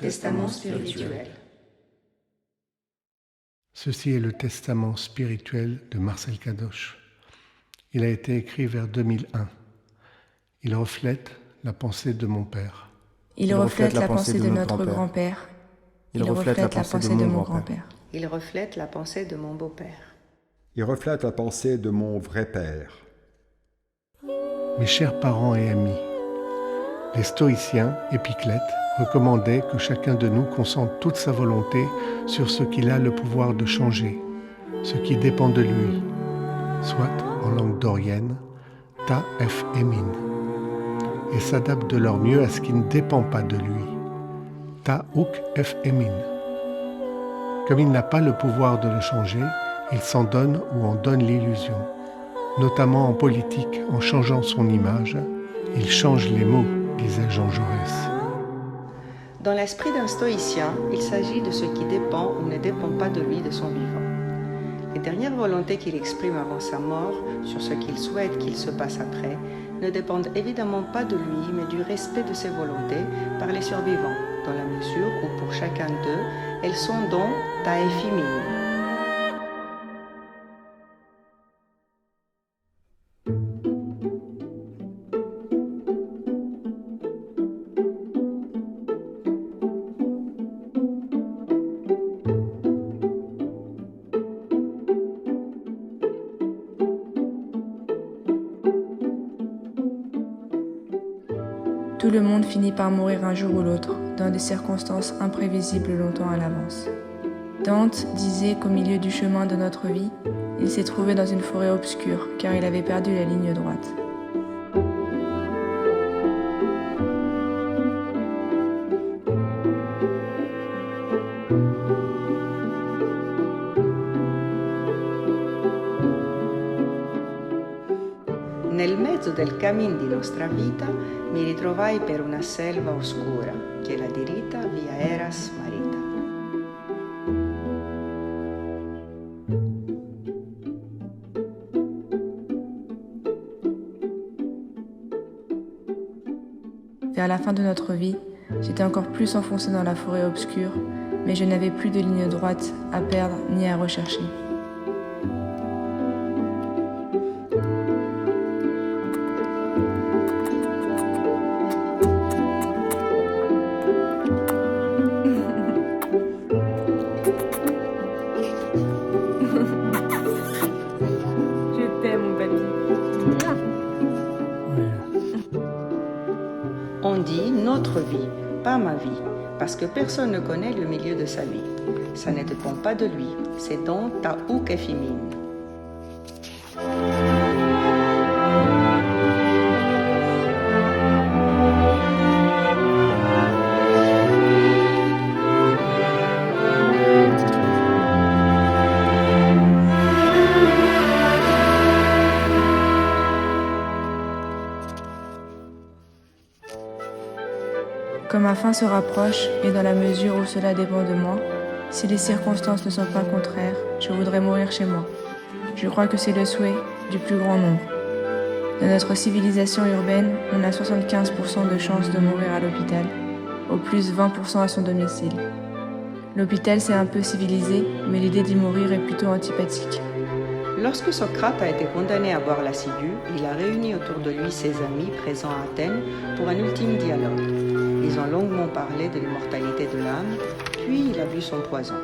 Testament spirituel. Ceci est le testament spirituel de Marcel Cadoche. Il a été écrit vers 2001. Il reflète la pensée de mon père. Il reflète la pensée de notre grand-père. Il reflète la pensée de mon grand-père. Il reflète la pensée de mon beau-père. Il reflète la pensée de mon vrai père. Mes chers parents et amis, les stoïciens, Épiclète, recommandaient que chacun de nous concentre toute sa volonté sur ce qu'il a le pouvoir de changer, ce qui dépend de lui, soit, en langue dorienne, ta f emin, et s'adapte de leur mieux à ce qui ne dépend pas de lui, ta uk f emin. Comme il n'a pas le pouvoir de le changer, il s'en donne ou en donne l'illusion. Notamment en politique, en changeant son image, il change les mots, disait Jean Jaurès. Dans l'esprit d'un stoïcien, il s'agit de ce qui dépend ou ne dépend pas de lui de son vivant. Les dernières volontés qu'il exprime avant sa mort, sur ce qu'il souhaite qu'il se passe après, ne dépendent évidemment pas de lui, mais du respect de ses volontés par les survivants, dans la mesure où pour chacun d'eux, elles sont donc taefimines. Tout le monde finit par mourir un jour ou l'autre, dans des circonstances imprévisibles longtemps à l'avance. Dante disait qu'au milieu du chemin de notre vie, il s'est trouvé dans une forêt obscure, car il avait perdu la ligne droite. Nel mezzo del cammin di nostra vita mi ritrovai per una selva oscura che la diritta via era smarrita. Vers la fin de notre vie, j'étais encore plus enfoncé dans la forêt obscure, mais je n'avais plus de ligne droite à perdre ni à rechercher. Je t'aime, mon papy. On dit notre vie, pas ma vie, parce que personne ne connaît le milieu de sa vie. Ça ne dépend pas de lui, c'est donc ta uk efimine. Comme ma fin se rapproche, et dans la mesure où cela dépend de moi, si les circonstances ne sont pas contraires, je voudrais mourir chez moi. Je crois que c'est le souhait du plus grand nombre. Dans notre civilisation urbaine, on a 75% de chances de mourir à l'hôpital, au plus 20% à son domicile. L'hôpital c'est un peu civilisé, mais l'idée d'y mourir est plutôt antipathique. Lorsque Socrate a été condamné à boire la ciguë, il a réuni autour de lui ses amis présents à Athènes pour un ultime dialogue. Ils ont longuement parlé de l'immortalité de l'âme, puis il a bu son poison.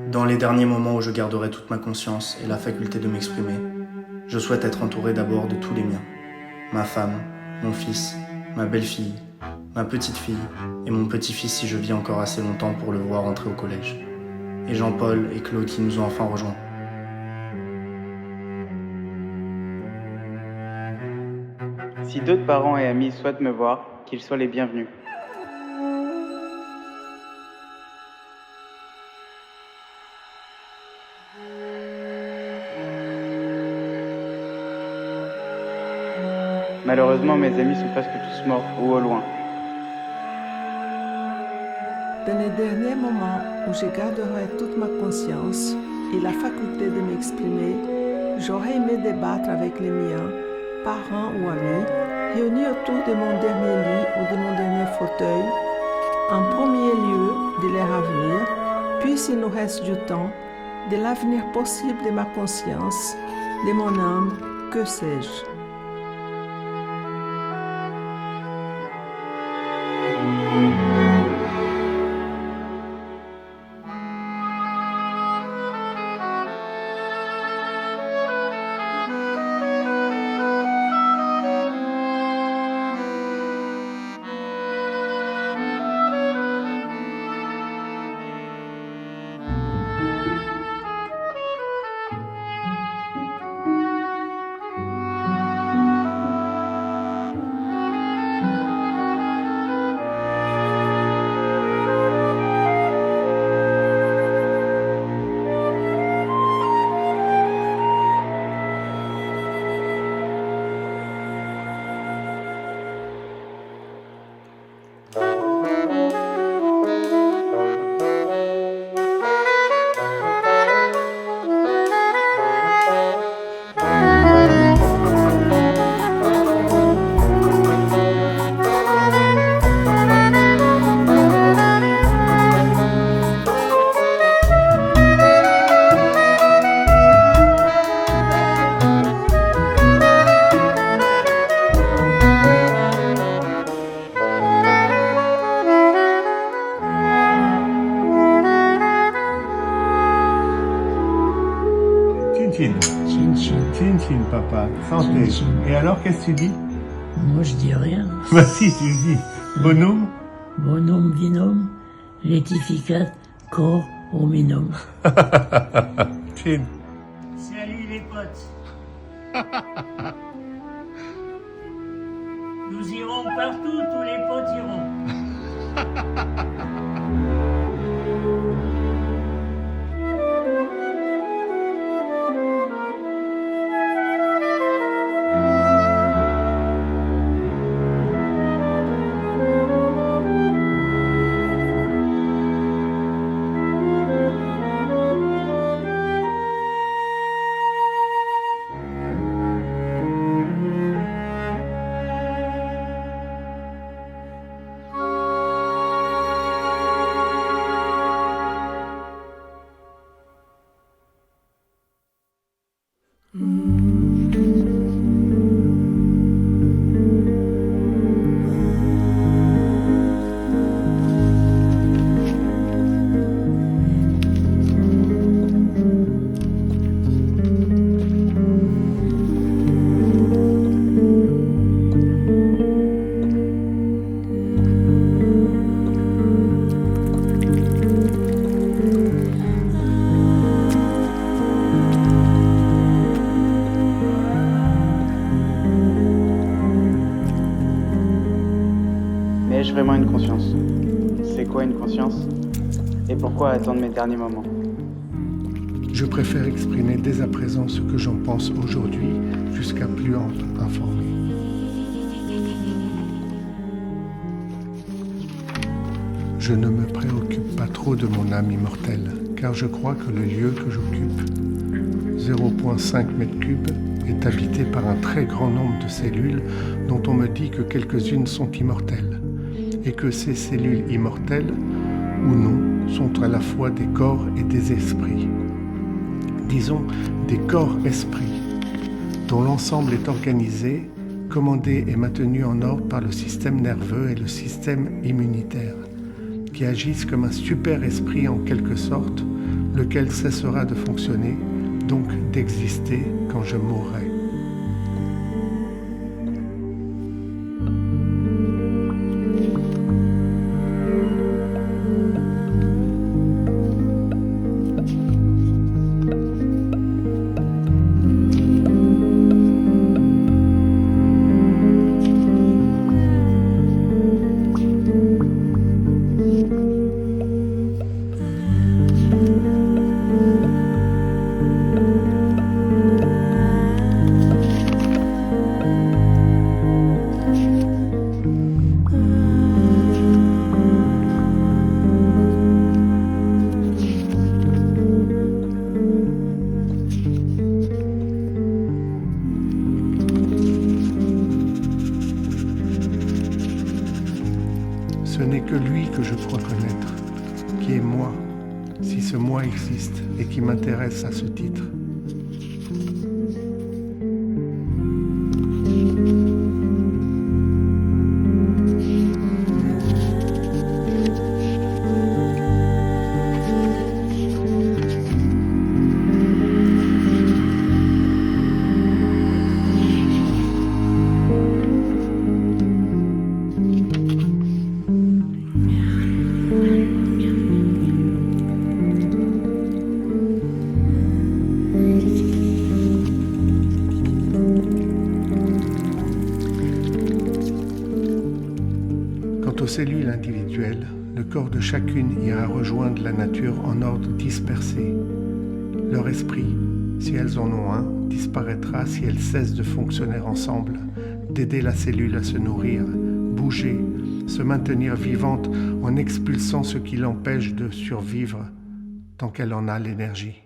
Dans les derniers moments où je garderai toute ma conscience et la faculté de m'exprimer, je souhaite être entouré d'abord de tous les miens. Ma femme, mon fils, ma belle-fille, ma petite fille et mon petit-fils si je vis encore assez longtemps pour le voir entrer au collège. Et Jean-Paul et Claude qui nous ont enfin rejoints. Si d'autres parents et amis souhaitent me voir, qu'ils soient les bienvenus. Malheureusement, mes amis sont presque tous morts ou au loin. Dans les derniers moments où je garderai toute ma conscience et la faculté de m'exprimer, j'aurais aimé débattre avec les miens, parents ou amis, réunis autour de mon dernier lit ou de mon dernier fauteuil, en premier lieu de leur avenir, puis s'il nous reste du temps, de l'avenir possible de ma conscience, de mon âme, que sais-je. Chin, papa. Santé. Chin. Et alors, qu'est-ce que tu dis? Moi, je dis rien. Bah si, tu dis. Bonum. Bonum vinum, laetificat cor hominum. Chin. Salut les potes. Nous irons partout, tous les potes iront. Mais ai-je vraiment une conscience? C'est quoi une conscience? Et pourquoi attendre mes derniers moments? Je préfère exprimer dès à présent ce que j'en pense aujourd'hui, jusqu'à plus informé. Je ne me préoccupe pas trop de mon âme immortelle, car je crois que le lieu que j'occupe, 0,5 m3, est habité par un très grand nombre de cellules dont on me dit que quelques-unes sont immortelles, et que ces cellules immortelles, ou non, sont à la fois des corps et des esprits. Disons des corps-esprits, dont l'ensemble est organisé, commandé et maintenu en ordre par le système nerveux et le système immunitaire, qui agissent comme un super-esprit en quelque sorte, lequel cessera de fonctionner, donc d'exister quand je mourrai. Ce n'est que lui que je crois connaître, qui est moi, si ce moi existe et qui m'intéresse à ce titre. Quant aux cellules individuelles, le corps de chacune ira rejoindre la nature en ordre dispersé. Leur esprit, si elles en ont un, disparaîtra si elles cessent de fonctionner ensemble, d'aider la cellule à se nourrir, bouger, se maintenir vivante en expulsant ce qui l'empêche de survivre tant qu'elle en a l'énergie.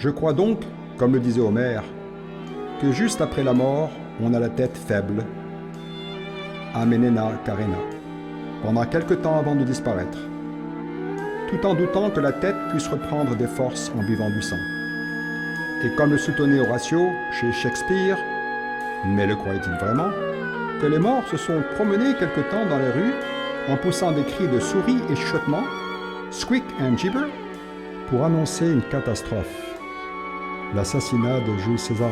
Je crois donc, comme le disait Homère, que juste après la mort, on a la tête faible, amenena carena, pendant quelque temps avant de disparaître, tout en doutant que la tête puisse reprendre des forces en buvant du sang. Et comme le soutenait Horatio chez Shakespeare, mais le croyait-il vraiment, que les morts se sont promenés quelque temps dans les rues en poussant des cris de souris et chuchotements, squeak and gibber, pour annoncer une catastrophe, l'assassinat de Jules César.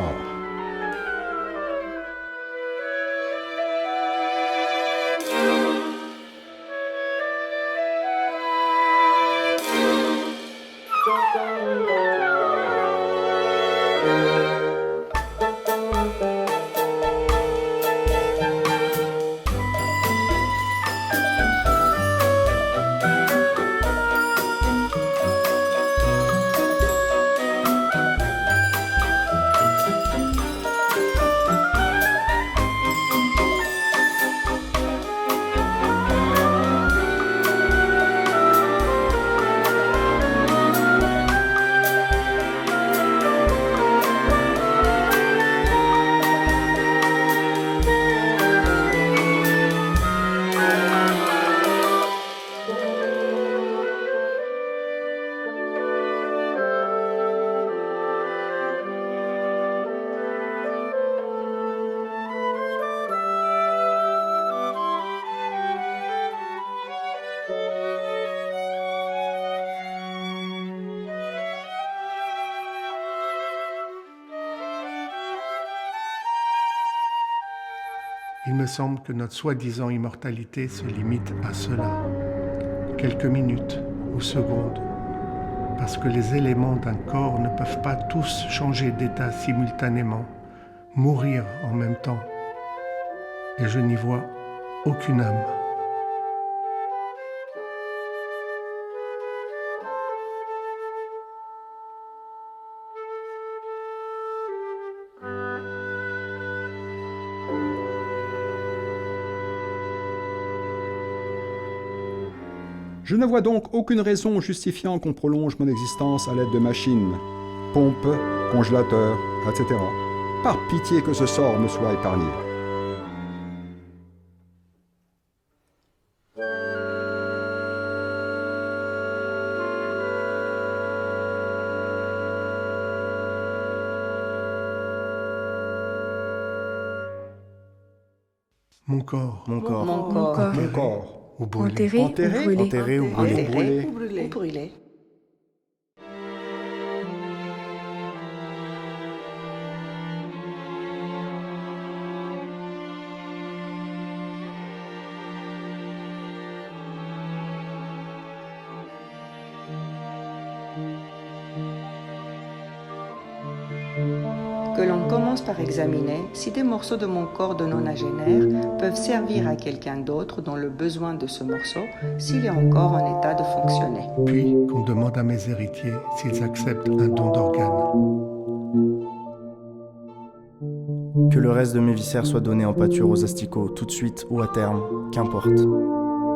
Il me semble que notre soi-disant immortalité se limite à cela, quelques minutes ou secondes, parce que les éléments d'un corps ne peuvent pas tous changer d'état simultanément, mourir en même temps, et je n'y vois aucune âme. Je ne vois donc aucune raison justifiant qu'on prolonge mon existence à l'aide de machines, pompes, congélateurs, etc. Par pitié que ce sort me soit épargné. Mon corps, Mon corps. Mon corps. Mon corps. ou brûlé. Enterré Enterré, ou brûlé. Enterré ou brûlé. Enterré Ou brûlé. ou brûlé. Que l'on commence par examiner si des morceaux de mon corps de nonagénaire peuvent servir à quelqu'un d'autre dont le besoin de ce morceau, s'il est encore en état de fonctionner. Puis qu'on demande à mes héritiers s'ils acceptent un don d'organes. Que le reste de mes viscères soit donné en pâture aux asticots, tout de suite ou à terme, qu'importe.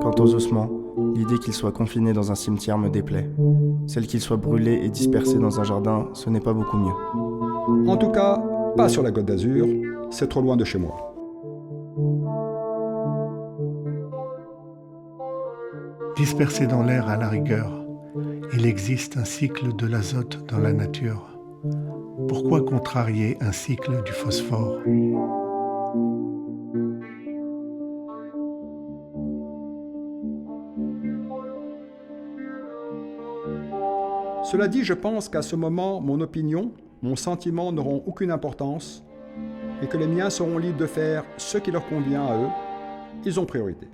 Quant aux ossements, l'idée qu'ils soient confinés dans un cimetière me déplaît. Celle qu'ils soient brûlés et dispersés dans un jardin, ce n'est pas beaucoup mieux. En tout cas, pas sur la Côte d'Azur, c'est trop loin de chez moi. Dispersés dans l'air à la rigueur, il existe un cycle de l'azote dans la nature. Pourquoi contrarier un cycle du phosphore ? Cela dit, je pense qu'à ce moment, mon opinion, mon sentiment n'auront aucune importance et que les miens seront libres de faire ce qui leur convient à eux. Ils ont priorité.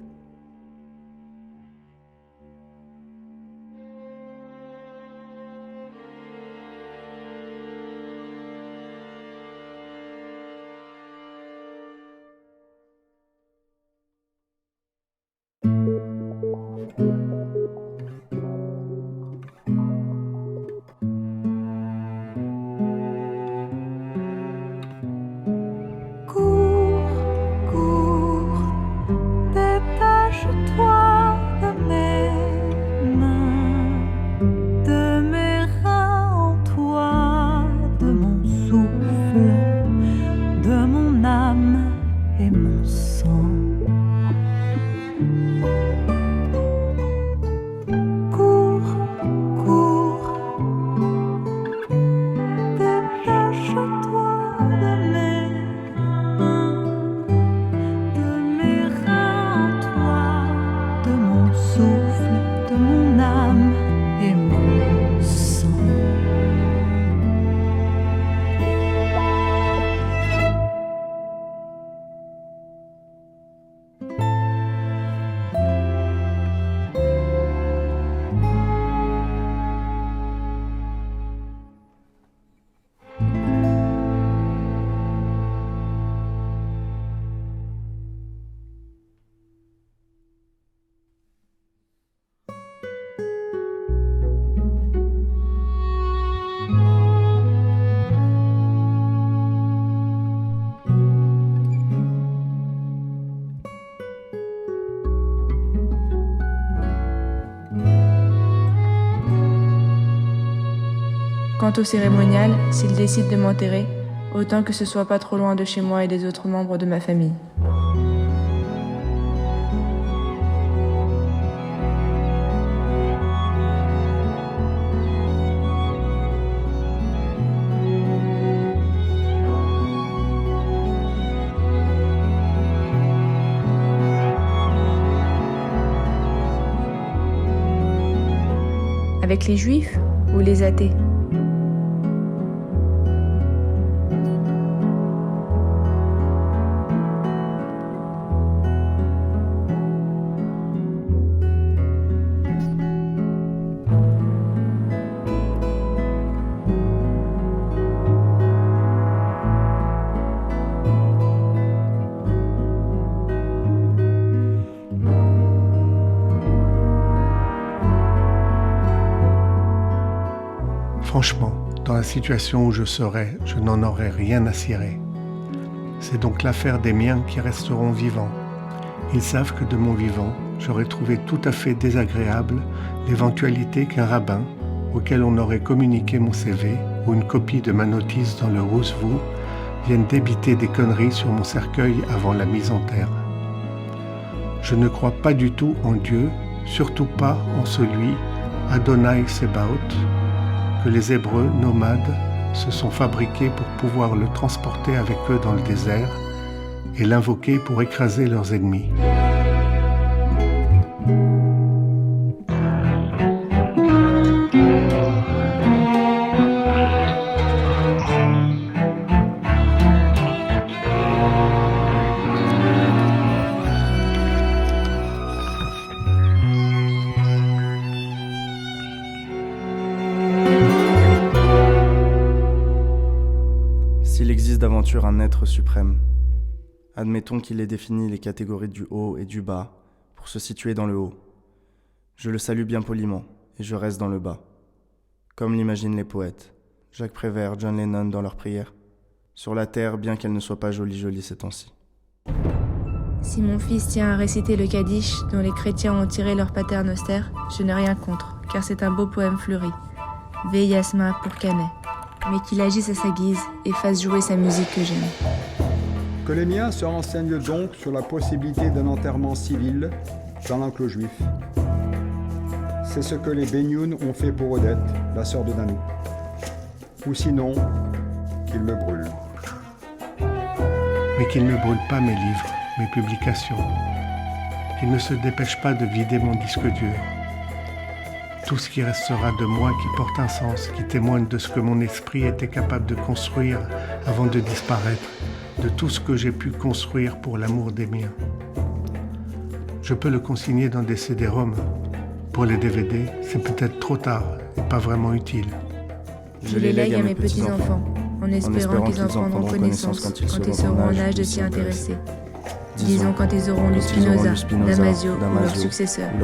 Quant au cérémonial, s'il décide de m'enterrer, autant que ce soit pas trop loin de chez moi et des autres membres de ma famille. Avec les juifs ou les athées? Franchement, dans la situation où je serais, je n'en aurais rien à cirer. C'est donc l'affaire des miens qui resteront vivants. Ils savent que de mon vivant, j'aurais trouvé tout à fait désagréable l'éventualité qu'un rabbin, auquel on aurait communiqué mon CV ou une copie de ma notice dans le Rousevou, vienne débiter des conneries sur mon cercueil avant la mise en terre. Je ne crois pas du tout en Dieu, surtout pas en celui, Adonai Sebaot, que les Hébreux nomades se sont fabriqués pour pouvoir le transporter avec eux dans le désert et l'invoquer pour écraser leurs ennemis. S'il existe d'aventure un être suprême, admettons qu'il ait défini les catégories du haut et du bas pour se situer dans le haut. Je le salue bien poliment et je reste dans le bas. Comme l'imaginent les poètes, Jacques Prévert, John Lennon dans leurs prières. Sur la terre, bien qu'elle ne soit pas jolie ces temps-ci. Si mon fils tient à réciter le Kaddish dont les chrétiens ont tiré leur paternoster, je n'ai rien contre, car c'est un beau poème fleuri. Veyasma pour Canet. Mais qu'il agisse à sa guise et fasse jouer sa musique que j'aime. Que les miens se renseignent donc sur la possibilité d'un enterrement civil dans l'enclos juif. C'est ce que les Benioun ont fait pour Odette, la sœur de Nanou. Ou sinon, qu'ils me brûlent. Mais qu'ils ne brûlent pas mes livres, mes publications. Qu'ils ne se dépêchent pas de vider mon disque dur. Tout ce qui restera de moi qui porte un sens, qui témoigne de ce que mon esprit était capable de construire avant de disparaître, de tout ce que j'ai pu construire pour l'amour des miens. Je peux le consigner dans des CD-ROM. Pour les DVD, c'est peut-être trop tard et pas vraiment utile. Je les lègue à mes petits-enfants, en espérant qu'ils en prendront connaissance quand ils seront en âge de s'y intéresser. Disons quand ils auront lu Spinoza, Damasio ou leur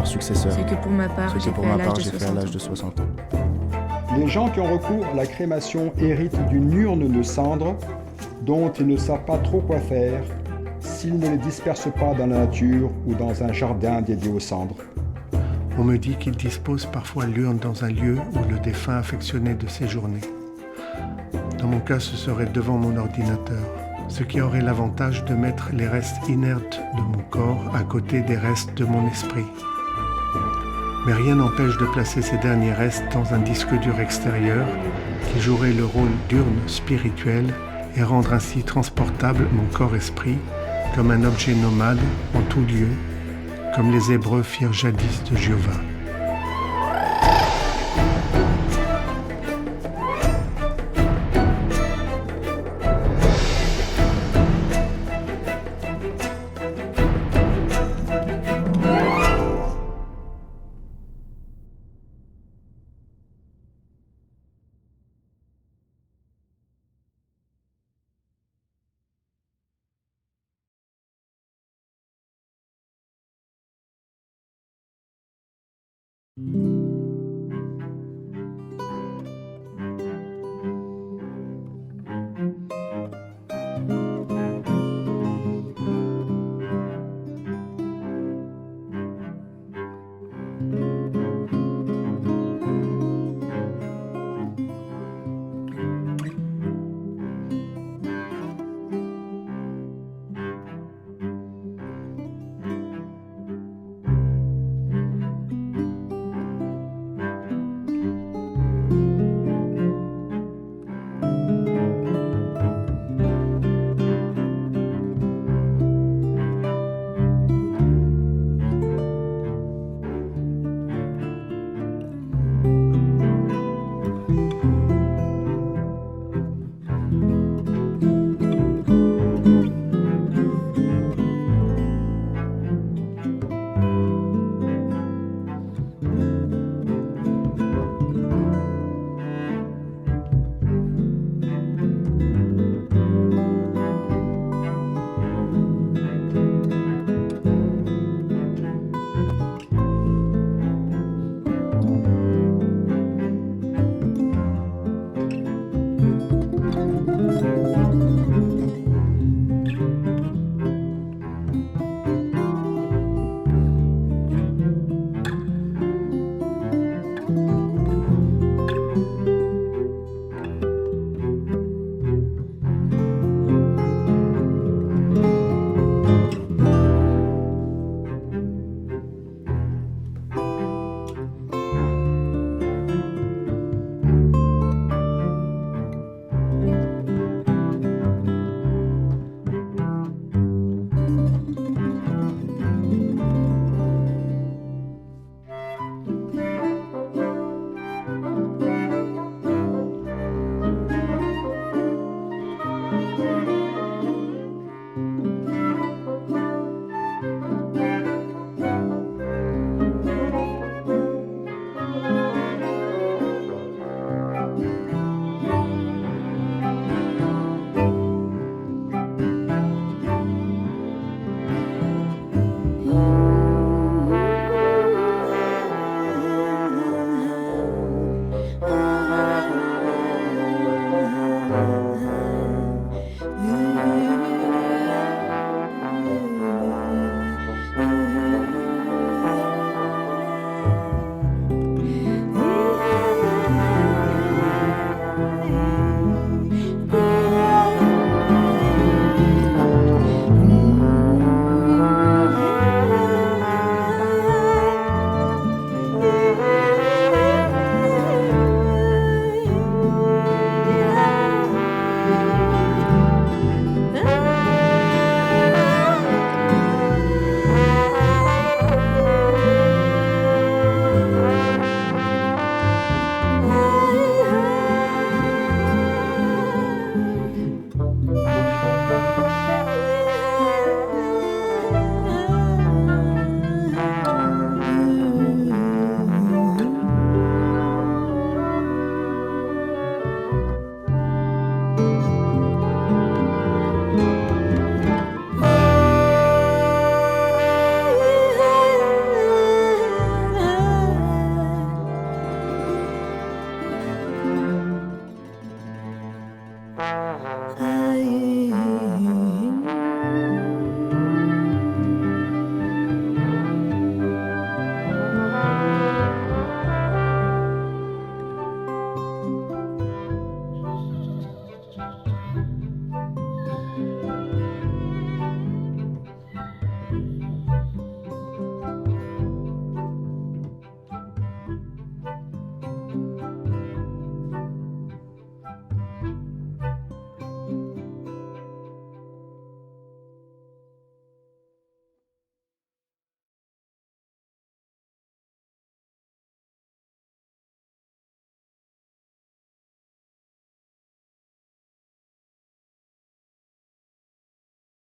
successeur. C'est que pour ma part, j'ai fait à l'âge de 60 ans. Les gens qui ont recours à la crémation héritent d'une urne de cendres dont ils ne savent pas trop quoi faire s'ils ne les dispersent pas dans la nature ou dans un jardin dédié aux cendres. On me dit qu'ils disposent parfois l'urne dans un lieu où le défunt affectionnait de séjourner. Dans mon cas, ce serait devant mon ordinateur, ce qui aurait l'avantage de mettre les restes inertes de mon corps à côté des restes de mon esprit. Mais rien n'empêche de placer ces derniers restes dans un disque dur extérieur qui jouerait le rôle d'urne spirituelle et rendre ainsi transportable mon corps-esprit comme un objet nomade en tout lieu, comme les Hébreux firent jadis de Jéhovah.